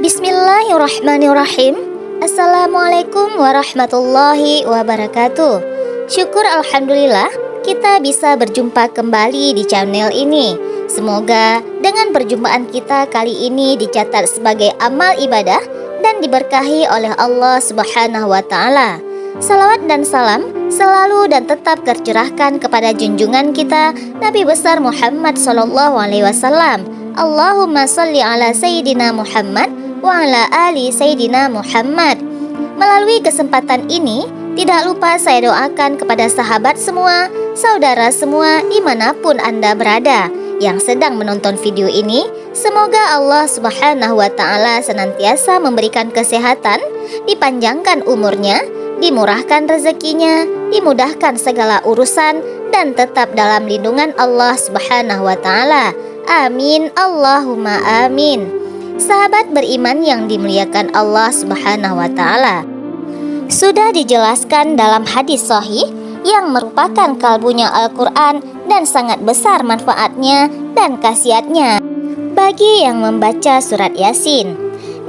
Bismillahirrahmanirrahim. Assalamualaikum warahmatullahi wabarakatuh. Syukur alhamdulillah kita bisa berjumpa kembali di channel ini. Semoga dengan perjumpaan kita kali ini dicatat sebagai amal ibadah dan diberkahi oleh Allah Subhanahu wa taala. Salawat dan salam selalu dan tetap tercurahkan kepada junjungan kita Nabi besar Muhammad sallallahu alaihi wasallam. Allahumma shalli ala sayyidina Muhammad wa ala ali sayyidina Muhammad. Melalui kesempatan ini, tidak lupa saya doakan kepada sahabat semua, saudara semua dimanapun Anda berada yang sedang menonton video ini. Semoga Allah Subhanahu wa ta'ala senantiasa memberikan kesehatan, dipanjangkan umurnya, dimurahkan rezekinya, dimudahkan segala urusan, dan tetap dalam lindungan Allah Subhanahu wa ta'ala. Amin, Allahumma amin. Sahabat beriman yang dimuliakan Allah Subhanahu wa ta'ala, sudah dijelaskan dalam hadis sahih yang merupakan kalbunya Al-Quran dan sangat besar manfaatnya dan khasiatnya bagi yang membaca surat Yasin.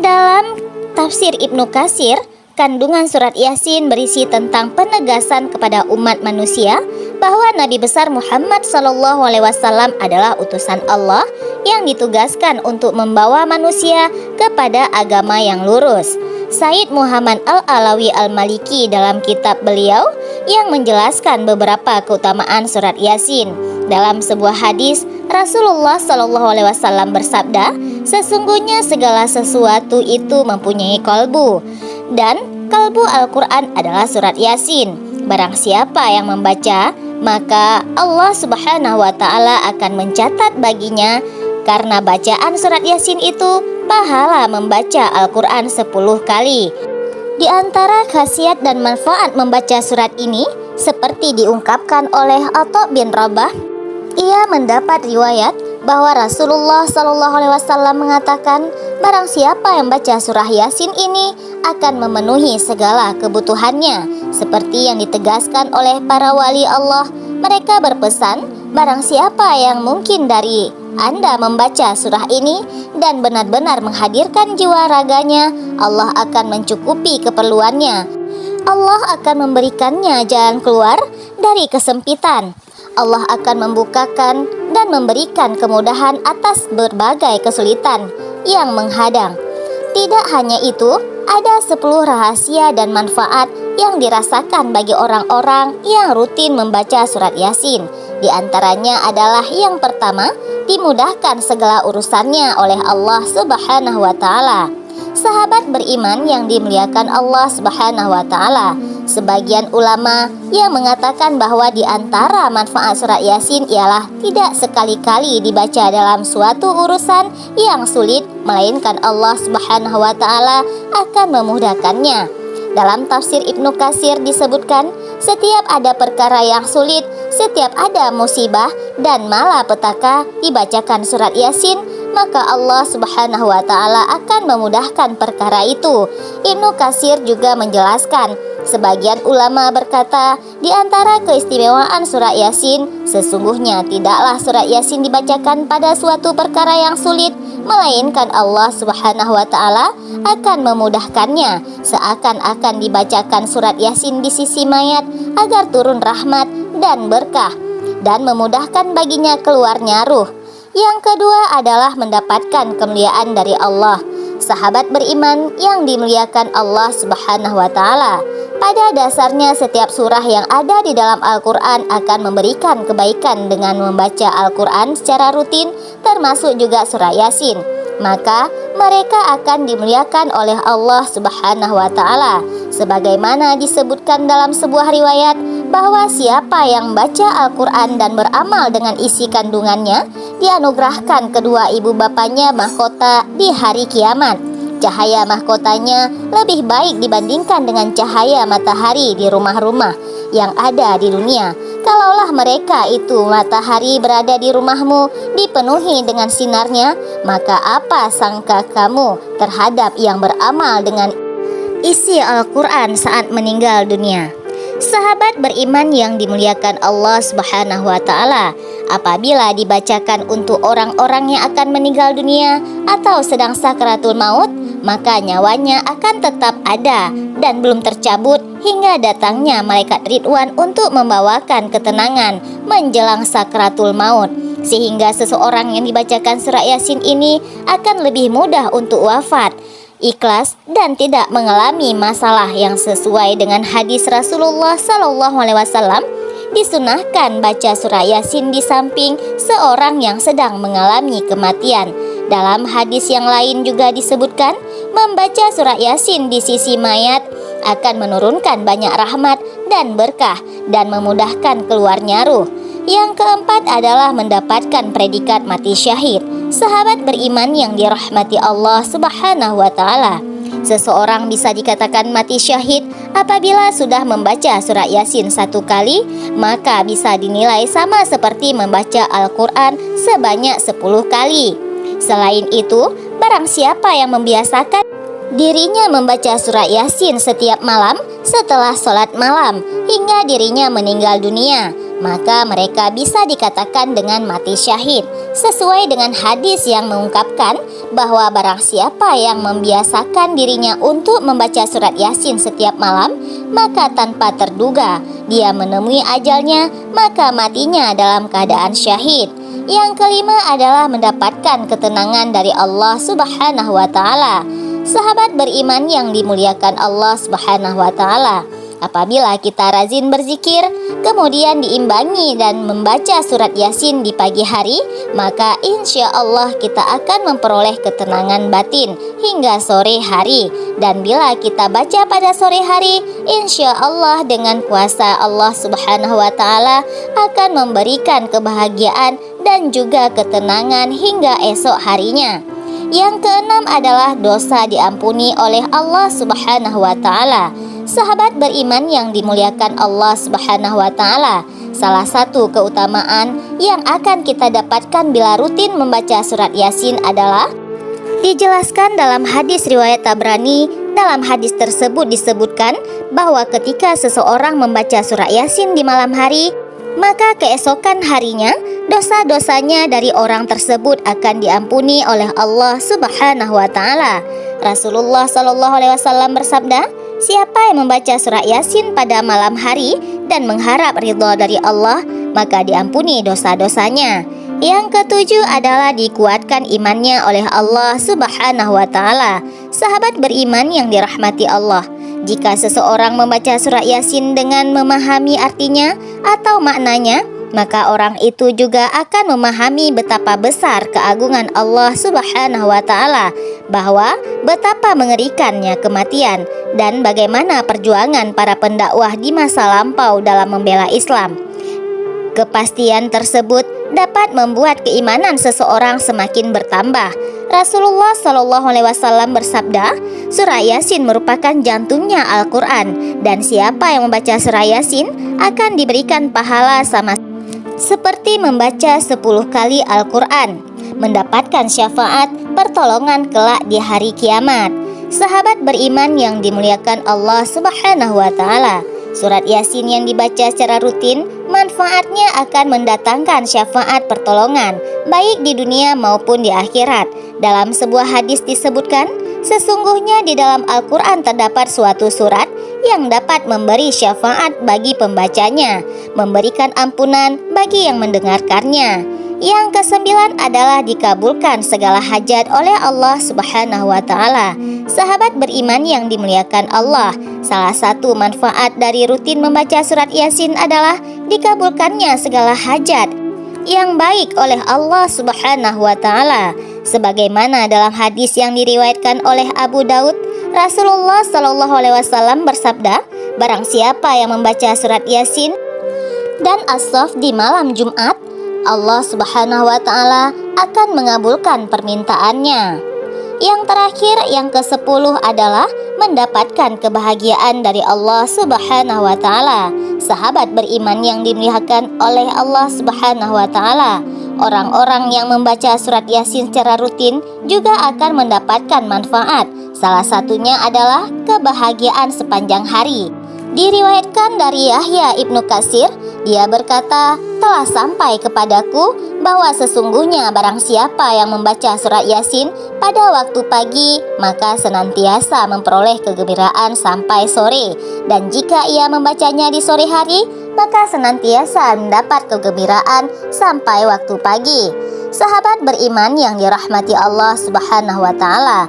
Dalam tafsir Ibnu Katsir, kandungan surat Yasin berisi tentang penegasan kepada umat manusia bahwa Nabi besar Muhammad SAW adalah utusan Allah yang ditugaskan untuk membawa manusia kepada agama yang lurus. Said Muhammad Al-Alawi Al-Maliki dalam kitab beliau yang menjelaskan beberapa keutamaan surat Yasin. Dalam sebuah hadis, Rasulullah SAW bersabda, sesungguhnya segala sesuatu itu mempunyai kalbu, dan kalbu Al-Quran adalah surat Yasin. Barang siapa yang membaca, maka Allah Subhanahu wa ta'ala akan mencatat baginya karena bacaan surat Yasin itu pahala membaca Al-Quran 10 kali. Di antara khasiat dan manfaat membaca surat ini, seperti diungkapkan oleh Atha bin Rabah, ia mendapat riwayat bahwa Rasulullah SAW mengatakan, barang siapa yang baca surah Yasin ini akan memenuhi segala kebutuhannya. Seperti yang ditegaskan oleh para wali Allah, mereka berpesan, barang siapa yang mungkin dari Anda membaca surah ini dan benar-benar menghadirkan jiwa raganya, Allah akan mencukupi keperluannya. Allah akan memberikannya jalan keluar dari kesempitan. Allah akan membukakan dan memberikan kemudahan atas berbagai kesulitan yang menghadang. Tidak hanya itu, ada 10 rahasia dan manfaat yang dirasakan bagi orang-orang yang rutin membaca surat Yasin. Di antaranya adalah yang pertama, dimudahkan segala urusannya oleh Allah Subhanahu wa ta'ala. Sahabat beriman yang dimuliakan Allah Subhanahu wa ta'ala, sebagian ulama yang mengatakan bahwa di antara manfaat surat Yasin ialah tidak sekali-kali dibaca dalam suatu urusan yang sulit, melainkan Allah Subhanahu wa ta'ala akan memudahkannya. Dalam tafsir Ibnu Katsir disebutkan, setiap ada perkara yang sulit, setiap ada musibah dan malapetaka, dibacakan surat Yasin, maka Allah Subhanahu wa ta'ala akan memudahkan perkara itu. Ibnu Katsir juga menjelaskan, sebagian ulama berkata, di antara keistimewaan surat Yasin, sesungguhnya tidaklah surat Yasin dibacakan pada suatu perkara yang sulit, melainkan Allah Subhanahu wa ta'ala akan memudahkannya, seakan-akan dibacakan surat Yasin di sisi mayat agar turun rahmat dan berkah dan memudahkan baginya keluarnya ruh. Yang kedua adalah mendapatkan kemuliaan dari Allah. Sahabat beriman yang dimuliakan Allah Subhanahu wa ta'ala, pada dasarnya setiap surah yang ada di dalam Al-Quran akan memberikan kebaikan dengan membaca Al-Quran secara rutin, termasuk juga surah Yasin. Maka mereka akan dimuliakan oleh Allah Subhanahu wa ta'ala. Sebagaimana disebutkan dalam sebuah riwayat bahwa siapa yang baca Al-Quran dan beramal dengan isi kandungannya, dianugerahkan kedua ibu bapanya mahkota di hari kiamat. Cahaya mahkotanya lebih baik dibandingkan dengan cahaya matahari di rumah-rumah yang ada di dunia. Kalaulah mereka itu matahari berada di rumahmu dipenuhi dengan sinarnya, maka apa sangka kamu terhadap yang beramal dengan isi Al-Quran saat meninggal dunia? Sahabat beriman yang dimuliakan Allah Subhanahu wa ta'ala, apabila dibacakan untuk orang-orang yang akan meninggal dunia atau sedang sakratul maut, maka nyawanya akan tetap ada dan belum tercabut hingga datangnya malaikat Ridwan untuk membawakan ketenangan menjelang sakratul maut, sehingga seseorang yang dibacakan surah Yasin ini akan lebih mudah untuk wafat, ikhlas dan tidak mengalami masalah. Yang sesuai dengan hadis Rasulullah SAW, disunahkan baca surah Yasin di samping seorang yang sedang mengalami kematian. Dalam hadis yang lain juga disebutkan, membaca surah Yasin di sisi mayat akan menurunkan banyak rahmat dan berkah dan memudahkan keluarnya ruh. Yang keempat adalah mendapatkan predikat mati syahid. Sahabat beriman yang dirahmati Allah Subhanahu wa Ta'ala, seseorang bisa dikatakan mati syahid apabila sudah membaca surah Yasin 1 kali, maka bisa dinilai sama seperti membaca Al-Quran sebanyak 10 kali. Selain itu, barang siapa yang membiasakan dirinya membaca surah Yasin setiap malam setelah sholat malam hingga dirinya meninggal dunia, maka mereka bisa dikatakan dengan mati syahid. Sesuai dengan hadis yang mengungkapkan bahwa barang siapa yang membiasakan dirinya untuk membaca surat Yasin setiap malam, maka tanpa terduga dia menemui ajalnya, maka matinya dalam keadaan syahid. Yang kelima adalah mendapatkan ketenangan dari Allah Subhanahu wa Ta'ala. Sahabat beriman yang dimuliakan Allah Subhanahu wa Ta'ala, apabila kita rajin berzikir, kemudian diimbangi dan membaca surat Yasin di pagi hari, maka insya Allah kita akan memperoleh ketenangan batin hingga sore hari. Dan bila kita baca pada sore hari, insya Allah dengan kuasa Allah Subhanahu wa Ta'ala akan memberikan kebahagiaan dan juga ketenangan hingga esok harinya. Yang keenam adalah dosa diampuni oleh Allah Subhanahu wa Ta'ala. Sahabat beriman yang dimuliakan Allah Subhanahu wa Ta'ala, salah satu keutamaan yang akan kita dapatkan bila rutin membaca surat Yasin adalah dijelaskan dalam hadis riwayat Tabrani. Dalam hadis tersebut disebutkan bahwa ketika seseorang membaca surat Yasin di malam hari, maka keesokan harinya dosa-dosanya dari orang tersebut akan diampuni oleh Allah Subhanahu wa Ta'ala. Rasulullah SAW bersabda, siapa yang membaca surah Yasin pada malam hari dan mengharap ridha dari Allah, maka diampuni dosa-dosanya. Yang ketujuh adalah dikuatkan imannya oleh Allah Subhanahu wa Ta'ala. Sahabat beriman yang dirahmati Allah, jika seseorang membaca surah Yasin dengan memahami artinya atau maknanya, maka orang itu juga akan memahami betapa besar keagungan Allah Subhanahu wa Ta'ala, bahwa betapa mengerikannya kematian dan bagaimana perjuangan para pendakwah di masa lampau dalam membela Islam. Kepastian tersebut dapat membuat keimanan seseorang semakin bertambah. Rasulullah SAW bersabda, surah Yasin merupakan jantungnya Al-Quran, dan siapa yang membaca surah Yasin akan diberikan pahala sama seperti membaca 10 kali Al-Quran, mendapatkan syafaat pertolongan kelak di hari kiamat. Sahabat beriman yang dimuliakan Allah Subhanahu wa Ta'ala, surat Yasin yang dibaca secara rutin, manfaatnya akan mendatangkan syafaat pertolongan, baik di dunia maupun di akhirat. Dalam sebuah hadis disebutkan, sesungguhnya di dalam Al-Quran terdapat suatu surat yang dapat memberi syafaat bagi pembacanya, memberikan ampunan bagi yang mendengarkannya. Yang kesembilan adalah dikabulkan segala hajat oleh Allah Subhanahu wa Ta'ala. Sahabat beriman yang dimuliakan Allah, salah satu manfaat dari rutin membaca surat Yasin adalah dikabulkannya segala hajat yang baik oleh Allah Subhanahu wa Ta'ala. Sebagaimana dalam hadis yang diriwayatkan oleh Abu Daud, Rasulullah SAW bersabda, barang siapa yang membaca surat Yasin dan As-Saff di malam Jumat, Allah Subhanahu wa Ta'ala akan mengabulkan permintaannya. Yang terakhir, yang ke-10 adalah mendapatkan kebahagiaan dari Allah Subhanahu wa Ta'ala. Sahabat beriman yang dimuliakan oleh Allah Subhanahu wa Ta'ala, orang-orang yang membaca surat Yasin secara rutin juga akan mendapatkan manfaat. Salah satunya adalah kebahagiaan sepanjang hari. Diriwayatkan dari Yahya Ibnu Katsir Dia berkata, telah sampai kepadaku bahwa sesungguhnya barang siapa yang membaca surat Yasin pada waktu pagi, maka senantiasa memperoleh kegembiraan sampai sore. Dan jika ia membacanya di sore hari, maka senantiasa mendapat kegembiraan sampai waktu pagi. Sahabat beriman yang dirahmati Allah Subhanahu wa Ta'ala,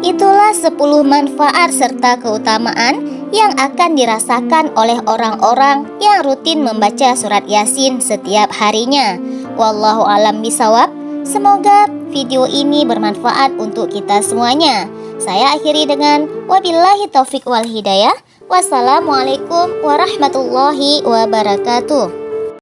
itulah 10 manfaat serta keutamaan yang akan dirasakan oleh orang-orang yang rutin membaca surat Yasin setiap harinya. Wallahu alam bisawab. Semoga video ini bermanfaat untuk kita semuanya. Saya akhiri dengan wabillahi taufik wal hidayah. Wassalamualaikum warahmatullahi wabarakatuh.